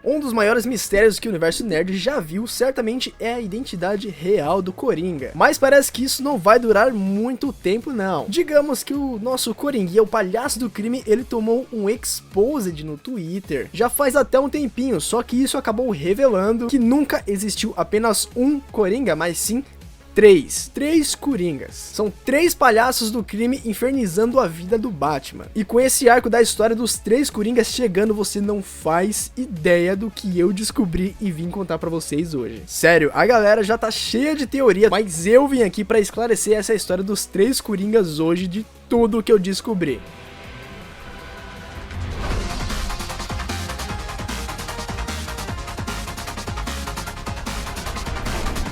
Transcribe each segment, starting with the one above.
Um dos maiores mistérios que o universo nerd já viu certamente é a identidade real do Coringa. Mas parece que isso não vai durar muito tempo não. Digamos que o nosso Coringuinha, o palhaço do crime, ele tomou um exposed no Twitter. Já faz até um tempinho, só que isso acabou revelando que nunca existiu apenas um Coringa, mas sim três Coringas. São 3 palhaços do crime infernizando a vida do Batman. E com esse arco da história dos 3 Coringas chegando, você não faz ideia do que eu descobri e vim contar pra vocês hoje. Sério, a galera já tá cheia de teoria, mas eu vim aqui pra esclarecer essa história dos 3 Coringas hoje, de tudo que eu descobri.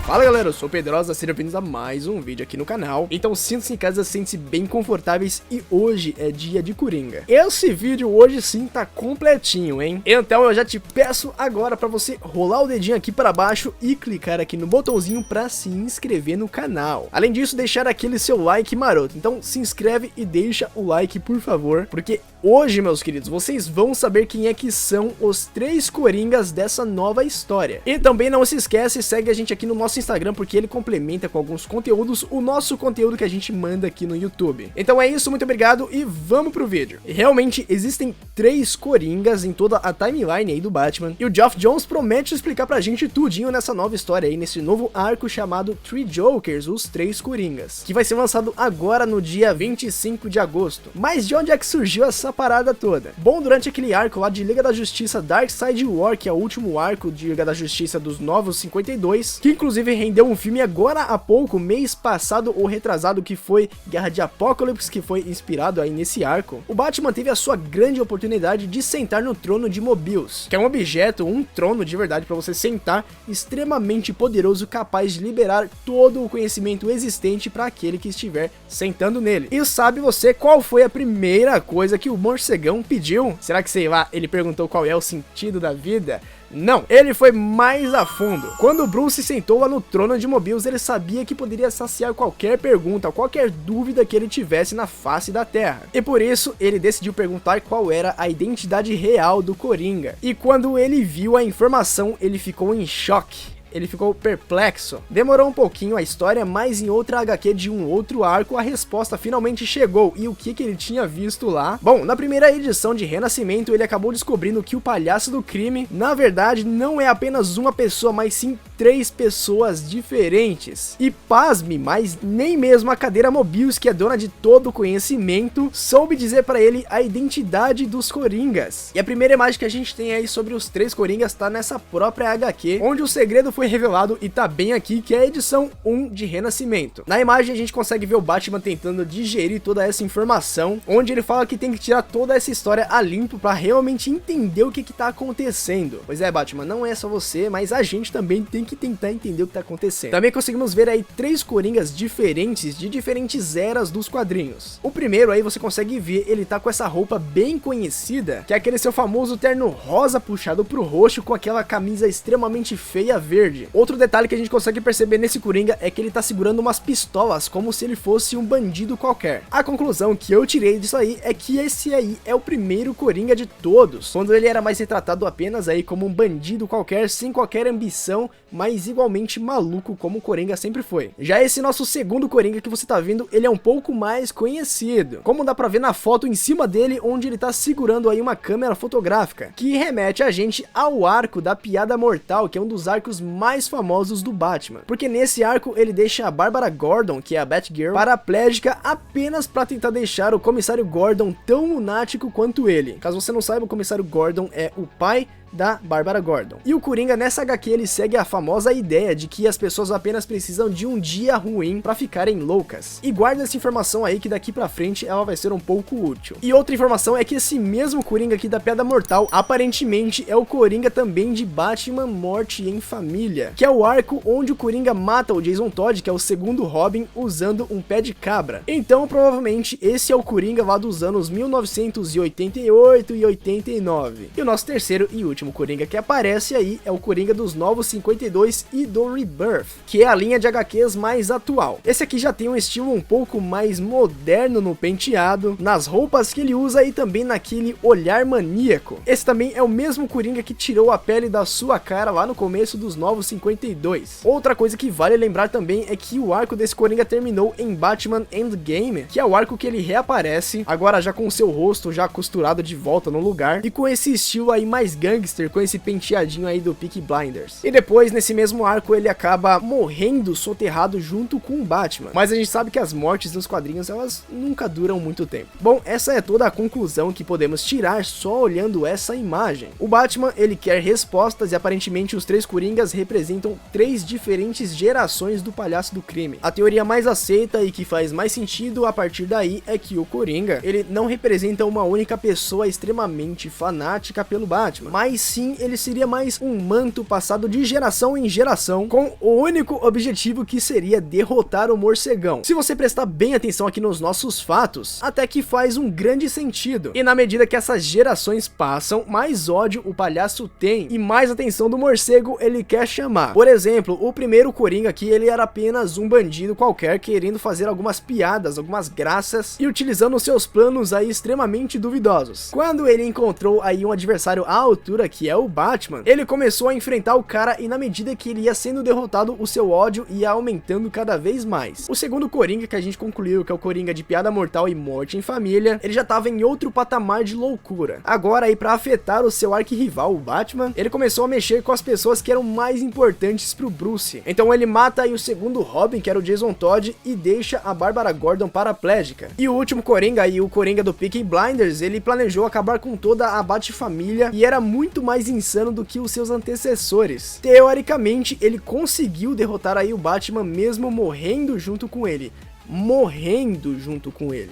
Fala galera, eu sou o Pedrosa, sejam bem-vindos a mais um vídeo aqui no canal. Então sintam-se em casa, sentem-se bem confortáveis e hoje é dia de Coringa. Esse vídeo hoje sim tá completinho, hein? Então eu já te peço agora pra você rolar o dedinho aqui pra baixo e clicar aqui no botãozinho pra se inscrever no canal. Além disso, deixar aquele seu like maroto. Então se inscreve e deixa o like, por favor, porque hoje, meus queridos, vocês vão saber quem é que são os 3 Coringas dessa nova história. E também não se esquece, segue a gente aqui no nosso Instagram, porque ele complementa com alguns conteúdos o nosso conteúdo que a gente manda aqui no YouTube. Então é isso, muito obrigado e vamos pro vídeo. Realmente existem 3 Coringas em toda a timeline aí do Batman, e o Geoff Johns promete explicar pra gente tudinho nessa nova história aí, nesse novo arco chamado Three Jokers, os 3 Coringas, que vai ser lançado agora no dia 25 de agosto. Mas de onde é que surgiu essa parada toda? Bom, durante aquele arco lá de Liga da Justiça Darkseid War, que é o último arco de Liga da Justiça dos Novos 52, que inclusive rendeu um filme agora há pouco, mês passado ou retrasado, que foi Guerra de Apocalipse, que foi inspirado aí nesse arco. O Batman teve a sua grande oportunidade de sentar no trono de Mobius, que é um objeto, um trono de verdade para você sentar, extremamente poderoso, capaz de liberar todo o conhecimento existente para aquele que estiver sentando nele. E sabe você qual foi a primeira coisa que o morcegão pediu? Será que, sei lá, ele perguntou qual é o sentido da vida? Não, ele foi mais a fundo. Quando Bruce sentou lá no trono de Mobius, ele sabia que poderia saciar qualquer pergunta, qualquer dúvida que ele tivesse na face da Terra. E por isso, ele decidiu perguntar qual era a identidade real do Coringa. E quando ele viu a informação, ele ficou em choque. Ele ficou perplexo. Demorou um pouquinho a história, mas em outra HQ de um outro arco, a resposta finalmente chegou. E o que ele tinha visto lá? Bom, na primeira edição de Renascimento, ele acabou descobrindo que o palhaço do crime, na verdade, não é apenas uma pessoa, mas sim 3 pessoas diferentes. E pasme, mas nem mesmo a cadeira Mobius, que é dona de todo o conhecimento, soube dizer pra ele a identidade dos Coringas. E a primeira imagem que a gente tem aí sobre os 3 Coringas tá nessa própria HQ, onde o segredo foi revelado e tá bem aqui, que é a edição 1 de Renascimento. Na imagem a gente consegue ver o Batman tentando digerir toda essa informação, onde ele fala que tem que tirar toda essa história a limpo pra realmente entender o que tá acontecendo. Pois é, Batman, não é só você, mas a gente também tem que tentar entender o que tá acontecendo. Também conseguimos ver aí 3 Coringas diferentes, de diferentes eras dos quadrinhos. O primeiro aí você consegue ver, ele tá com essa roupa bem conhecida, que é aquele seu famoso terno rosa puxado pro roxo, com aquela camisa extremamente feia verde. Outro detalhe que a gente consegue perceber nesse Coringa é que ele tá segurando umas pistolas, como se ele fosse um bandido qualquer. A conclusão que eu tirei disso aí é que esse aí é o primeiro Coringa de todos, quando ele era mais retratado apenas aí como um bandido qualquer, sem qualquer ambição, mas igualmente maluco como o Coringa sempre foi. Já esse nosso segundo Coringa que você tá vendo, ele é um pouco mais conhecido, como dá pra ver na foto em cima dele, onde ele tá segurando aí uma câmera fotográfica, que remete a gente ao arco da Piada Mortal, que é um dos arcos mais famosos do Batman, porque nesse arco ele deixa a Bárbara Gordon, que é a Batgirl, paraplégica apenas para tentar deixar o comissário Gordon tão lunático quanto ele. Caso você não saiba, o comissário Gordon é o pai da Bárbara Gordon. E o Coringa nessa HQ ele segue a famosa ideia de que as pessoas apenas precisam de um dia ruim pra ficarem loucas. E guarda essa informação aí que daqui pra frente ela vai ser um pouco útil. E outra informação é que esse mesmo Coringa aqui da Piada Mortal aparentemente é o Coringa também de Batman Morte em Família, que é o arco onde o Coringa mata o Jason Todd, que é o segundo Robin, usando um pé de cabra. Então provavelmente esse é o Coringa lá dos anos 1988 e 89. E o nosso terceiro e último último Coringa que aparece aí é o Coringa dos Novos 52 e do Rebirth, que é a linha de HQs mais atual. Esse aqui já tem um estilo um pouco mais moderno no penteado, nas roupas que ele usa e também naquele olhar maníaco. Esse também é o mesmo Coringa que tirou a pele da sua cara lá no começo dos Novos 52. Outra coisa que vale lembrar também é que o arco desse Coringa terminou em Batman Endgame, que é o arco que ele reaparece, agora já com seu rosto já costurado de volta no lugar, e com esse estilo aí mais gangster, com esse penteadinho aí do Peaky Blinders. E depois, nesse mesmo arco, ele acaba morrendo soterrado junto com o Batman. Mas a gente sabe que as mortes nos quadrinhos, elas nunca duram muito tempo. Bom, essa é toda a conclusão que podemos tirar só olhando essa imagem. O Batman, ele quer respostas e aparentemente os três Coringas representam três diferentes gerações do palhaço do crime. A teoria mais aceita e que faz mais sentido a partir daí é que o Coringa, ele não representa uma única pessoa extremamente fanática pelo Batman, mas sim ele seria mais um manto passado de geração em geração, com o único objetivo que seria derrotar o morcegão. Se você prestar bem atenção aqui nos nossos fatos, até que faz um grande sentido. E na medida que essas gerações passam, mais ódio o palhaço tem e mais atenção do morcego ele quer chamar. Por exemplo, o primeiro Coringa aqui, ele era apenas um bandido qualquer querendo fazer algumas piadas, algumas graças e utilizando seus planos aí extremamente duvidosos. Quando ele encontrou aí um adversário à altura, que é o Batman, ele começou a enfrentar o cara e na medida que ele ia sendo derrotado, o seu ódio ia aumentando cada vez mais. O segundo Coringa que a gente concluiu, que é o Coringa de piada mortal e morte em família, ele já tava em outro patamar de loucura. Agora aí, pra afetar o seu arquirrival, o Batman, ele começou a mexer com as pessoas que eram mais importantes pro Bruce. Então ele mata aí o segundo Robin, que era o Jason Todd, e deixa a Bárbara Gordon paraplégica. E o último Coringa aí, o Coringa do Peaky Blinders, ele planejou acabar com toda a Bat-família e era muito mais insano do que os seus antecessores. Teoricamente, ele conseguiu derrotar aí o Batman mesmo morrendo junto com ele.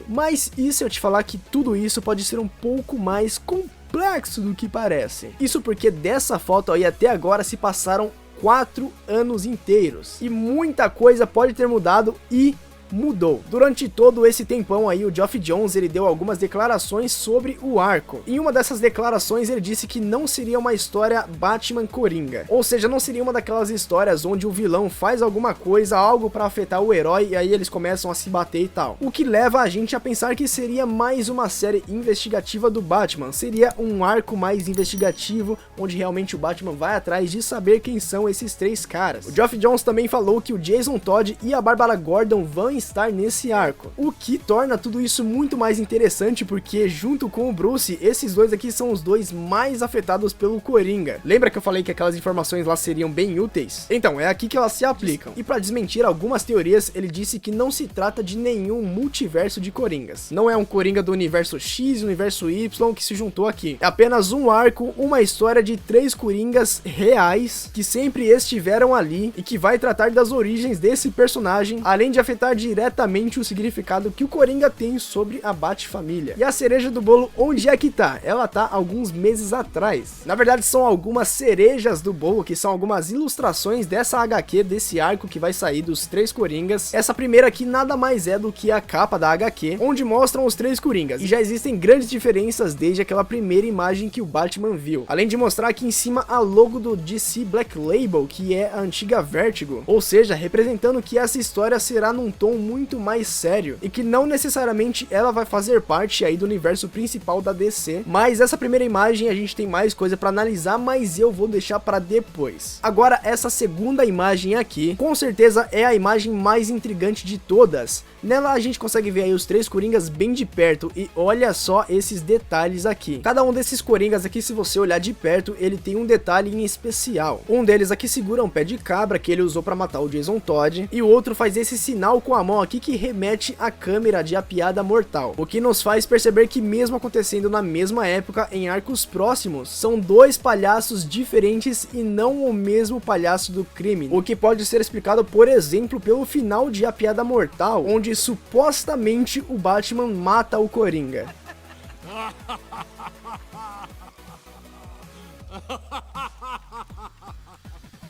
Mas e se eu te falar que tudo isso pode ser um pouco mais complexo do que parece? Isso porque dessa foto aí até agora se passaram 4 anos inteiros e muita coisa pode ter mudado e mudou. Durante todo esse tempão aí, o Geoff Johns, ele deu algumas declarações sobre o arco. Em uma dessas declarações, ele disse que não seria uma história Batman-Coringa. Ou seja, não seria uma daquelas histórias onde o vilão faz alguma coisa, algo pra afetar o herói, e aí eles começam a se bater e tal. O que leva a gente a pensar que seria mais uma série investigativa do Batman. Seria um arco mais investigativo, onde realmente o Batman vai atrás de saber quem são esses três caras. O Geoff Johns também falou que o Jason Todd e a Bárbara Gordon vão estar nesse arco, o que torna tudo isso muito mais interessante, porque junto com o Bruce, esses dois aqui são os dois mais afetados pelo Coringa. Lembra que eu falei que aquelas informações lá seriam bem úteis? Então, é aqui que elas se aplicam. E para desmentir algumas teorias, ele disse que não se trata de nenhum multiverso de Coringas. Não é um Coringa do universo X e universo Y que se juntou aqui. É apenas um arco, uma história de 3 Coringas reais que sempre estiveram ali e que vai tratar das origens desse personagem, além de afetar diretamente o significado que o Coringa tem sobre a Bat-família. E a cereja do bolo, onde é que tá? Ela tá alguns meses atrás. Na verdade, são algumas cerejas do bolo, que são algumas ilustrações dessa HQ, desse arco que vai sair dos 3 Coringas. Essa primeira aqui nada mais é do que a capa da HQ, onde mostram os 3 Coringas. E já existem grandes diferenças desde aquela primeira imagem que o Batman viu. Além de mostrar aqui em cima a logo do DC Black Label, que é a antiga Vertigo. Ou seja, representando que essa história será num tom muito mais sério e que não necessariamente ela vai fazer parte aí do universo principal da DC, mas essa primeira imagem a gente tem mais coisa para analisar, mas eu vou deixar para depois. Agora, essa segunda imagem aqui, com certeza é a imagem mais intrigante de todas. Nela a gente consegue ver aí os 3 Coringas bem de perto e olha só esses detalhes aqui. Cada um desses Coringas aqui, se você olhar de perto, ele tem um detalhe em especial. Um deles aqui segura um pé de cabra que ele usou para matar o Jason Todd e o outro faz esse sinal com a mão aqui que remete à câmera de A Piada Mortal, o que nos faz perceber que mesmo acontecendo na mesma época, em arcos próximos, são 2 palhaços diferentes e não o mesmo palhaço do crime, o que pode ser explicado, por exemplo, pelo final de A Piada Mortal, onde supostamente o Batman mata o Coringa.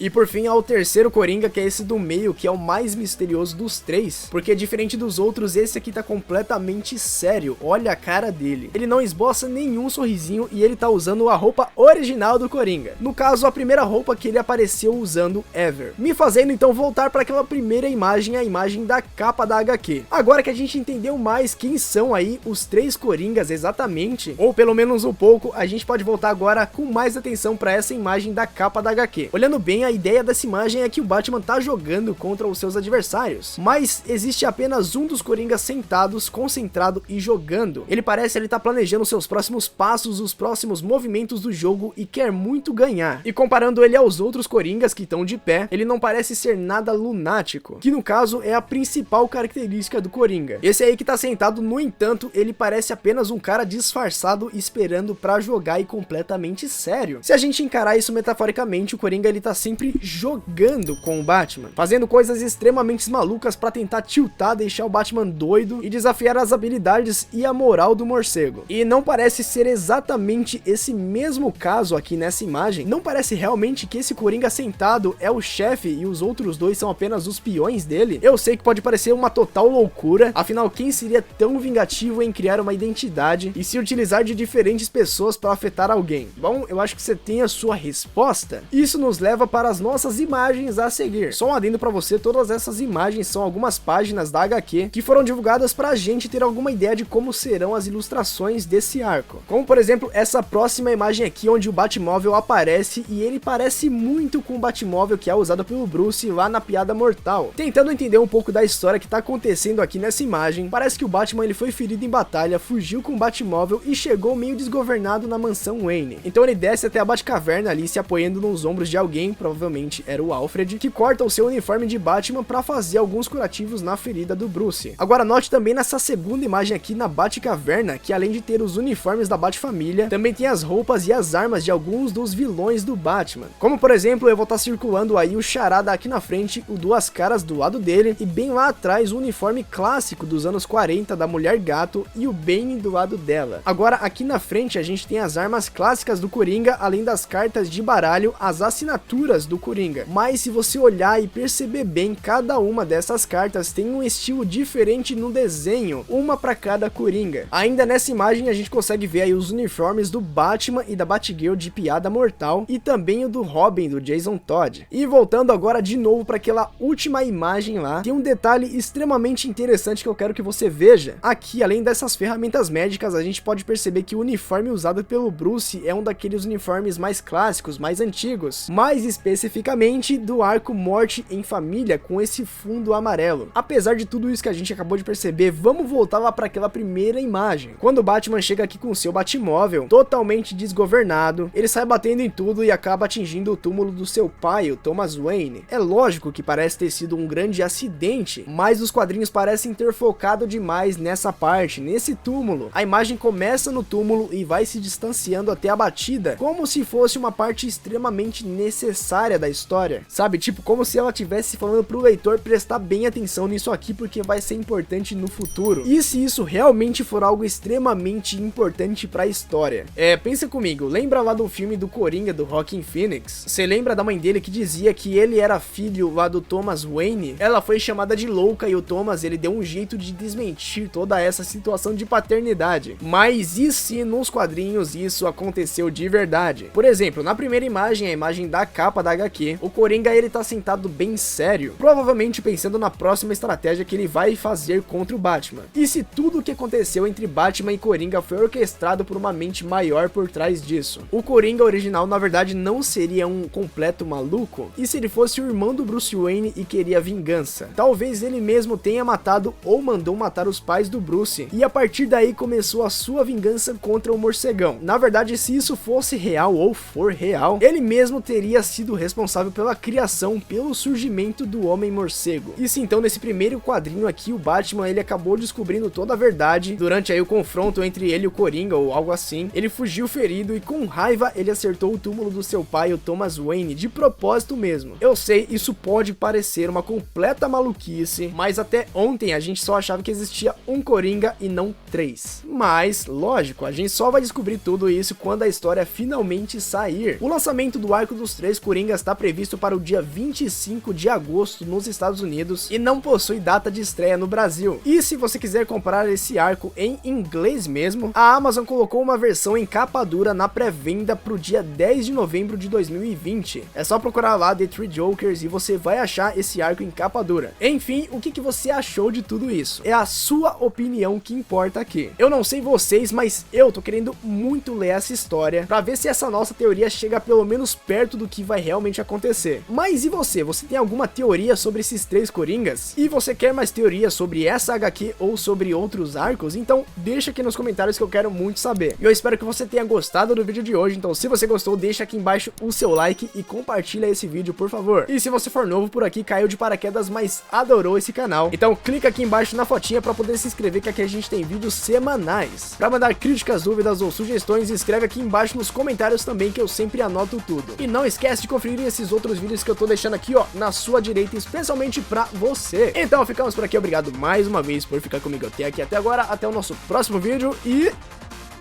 E por fim há o terceiro Coringa, que é esse do meio, que é o mais misterioso dos três, porque diferente dos outros, esse aqui tá completamente sério. Olha a cara dele, ele não esboça nenhum sorrisinho e ele tá usando a roupa original do Coringa, no caso a primeira roupa que ele apareceu usando ever, me fazendo então voltar para aquela primeira imagem, a imagem da capa da HQ. Agora que a gente entendeu mais quem são aí os três Coringas exatamente, ou pelo menos um pouco, a gente pode voltar agora com mais atenção para essa imagem da capa da HQ. Olhando bem, a ideia dessa imagem é que o Batman tá jogando contra os seus adversários, mas existe apenas um dos Coringas sentados, concentrado e jogando. Ele parece ele tá planejando seus próximos passos, os próximos movimentos do jogo e quer muito ganhar. E comparando ele aos outros Coringas que estão de pé, ele não parece ser nada lunático, que no caso é a principal característica do Coringa. Esse aí que tá sentado, no entanto, ele parece apenas um cara disfarçado esperando pra jogar e completamente sério. Se a gente encarar isso metaforicamente, o Coringa ele tá sempre jogando com o Batman, fazendo coisas extremamente malucas pra tentar tiltar, deixar o Batman doido e desafiar as habilidades e a moral do morcego. E não parece ser exatamente esse mesmo caso aqui nessa imagem, não parece realmente que esse Coringa sentado é o chefe e os outros dois são apenas os peões dele. Eu sei que pode parecer uma total loucura, afinal quem seria tão vingativo em criar uma identidade e se utilizar de diferentes pessoas para afetar alguém? Bom, eu acho que você tem a sua resposta. Isso nos leva para as nossas imagens a seguir. Só um adendo para você, todas essas imagens são algumas páginas da HQ que foram divulgadas pra gente ter alguma ideia de como serão as ilustrações desse arco. Como por exemplo, essa próxima imagem aqui onde o Batmóvel aparece e ele parece muito com o Batmóvel que é usado pelo Bruce lá na Piada Mortal. Tentando entender um pouco da história que tá acontecendo aqui nessa imagem, parece que o Batman ele foi ferido em batalha, fugiu com o Batmóvel e chegou meio desgovernado na mansão Wayne. Então ele desce até a Batcaverna ali se apoiando nos ombros de alguém, provavelmente era o Alfred, que corta o seu uniforme de Batman pra fazer alguns curativos na ferida do Bruce. Agora note também nessa segunda imagem aqui na Batcaverna, que além de ter os uniformes da Batfamília, também tem as roupas e as armas de alguns dos vilões do Batman. Como por exemplo, eu vou estar circulando aí o Charada aqui na frente, o Duas Caras do lado dele, e bem lá atrás o uniforme clássico dos anos 40 da Mulher Gato e o Bane do lado dela. Agora aqui na frente a gente tem as armas clássicas do Coringa, além das cartas de baralho, as assinaturas do Coringa. Mas se você olhar e perceber bem, cada uma dessas cartas tem um estilo diferente no desenho, uma para cada Coringa. Ainda nessa imagem a gente consegue ver aí os uniformes do Batman e da Batgirl de Piada Mortal e também o do Robin do Jason Todd. E voltando agora de novo para aquela última imagem lá, tem um detalhe extremamente interessante que eu quero que você veja. Aqui, além dessas ferramentas médicas, a gente pode perceber que o uniforme usado pelo Bruce é um daqueles uniformes mais clássicos, mais antigos, mais especificamente do arco Morte em Família, com esse fundo amarelo. Apesar de tudo isso que a gente acabou de perceber, vamos voltar lá para aquela primeira imagem. Quando o Batman chega aqui com seu Batmóvel, totalmente desgovernado, ele sai batendo em tudo e acaba atingindo o túmulo do seu pai, o Thomas Wayne. É lógico que parece ter sido um grande acidente, mas os quadrinhos parecem ter focado demais nessa parte, nesse túmulo. A imagem começa no túmulo e vai se distanciando até a batida, como se fosse uma parte extremamente necessária da história, sabe? Tipo, como se ela estivesse falando pro leitor prestar bem atenção nisso aqui, porque vai ser importante no futuro. E se isso realmente for algo extremamente importante pra história? Pensa comigo, lembra lá do filme do Coringa, do Joaquin Phoenix? Você lembra da mãe dele que dizia que ele era filho lá do Thomas Wayne? Ela foi chamada de louca e o Thomas, ele deu um jeito de desmentir toda essa situação de paternidade. Mas e se nos quadrinhos isso aconteceu de verdade? Por exemplo, na primeira imagem, a imagem da capa da HQ, o Coringa ele tá sentado bem sério, provavelmente pensando na próxima estratégia que ele vai fazer contra o Batman. E se tudo o que aconteceu entre Batman e Coringa foi orquestrado por uma mente maior por trás disso? O Coringa original na verdade não seria um completo maluco? E se ele fosse o irmão do Bruce Wayne e queria vingança? Talvez ele mesmo tenha matado ou mandou matar os pais do Bruce, e a partir daí começou a sua vingança contra o morcegão. Na verdade, se isso fosse real ou for real, ele mesmo teria sido responsável pela criação, pelo surgimento do Homem-Morcego. E se então nesse primeiro quadrinho aqui o Batman ele acabou descobrindo toda a verdade durante aí o confronto entre ele e o Coringa ou algo assim, ele fugiu ferido e com raiva ele acertou o túmulo do seu pai, o Thomas Wayne, de propósito mesmo. Eu sei, isso pode parecer uma completa maluquice, mas até ontem a gente só achava que existia um Coringa e não 3. Mas, lógico, a gente só vai descobrir tudo isso quando a história finalmente sair. O lançamento do arco dos 3 Coringas Coringa está previsto para o dia 25 de agosto nos Estados Unidos e não possui data de estreia no Brasil. E se você quiser comprar esse arco em inglês mesmo, a Amazon colocou uma versão em capa dura na pré-venda pro dia 10 de novembro de 2020. É só procurar lá The Three Jokers e você vai achar esse arco em capa dura. Enfim, o que você achou de tudo isso? É a sua opinião que importa aqui. Eu não sei vocês, mas eu tô querendo muito ler essa história pra ver se essa nossa teoria chega pelo menos perto do que vai realmente acontecer. Mas e você? Você tem alguma teoria sobre esses 3 Coringas? E você quer mais teorias sobre essa HQ ou sobre outros arcos? Então deixa aqui nos comentários que eu quero muito saber. E eu espero que você tenha gostado do vídeo de hoje, então se você gostou, deixa aqui embaixo o seu like e compartilha esse vídeo, por favor. E se você for novo por aqui, caiu de paraquedas, mas adorou esse canal, então clica aqui embaixo na fotinha pra poder se inscrever, que aqui a gente tem vídeos semanais. Pra mandar críticas, dúvidas ou sugestões, escreve aqui embaixo nos comentários também, que eu sempre anoto tudo. E não esquece de conferir esses outros vídeos que eu tô deixando aqui, ó, na sua direita, especialmente pra você. Então ficamos por aqui, obrigado mais uma vez por ficar comigo até aqui até agora, até o nosso próximo vídeo e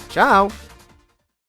tchau!